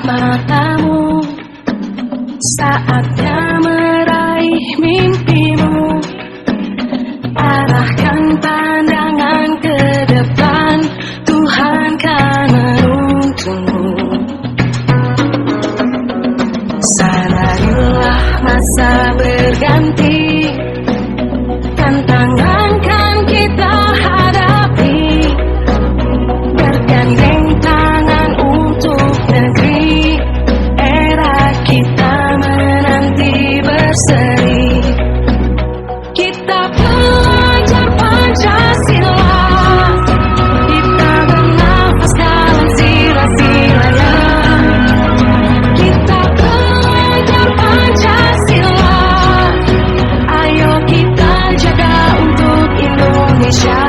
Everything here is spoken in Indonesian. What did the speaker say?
matamu, saatnya meraih mimpimu. Arahkan pandangan ke depan, Tuhan kan menuntunmu. Sadarilah masa berganti, tantangan kan kita hadapi. Bergandeng tangan untuk negeri, era kita menanti berseri. Kita belajar Pancasila, kita bernafas dalam sila-silanya. Kita belajar Pancasila, ayo kita jaga untuk Indonesia.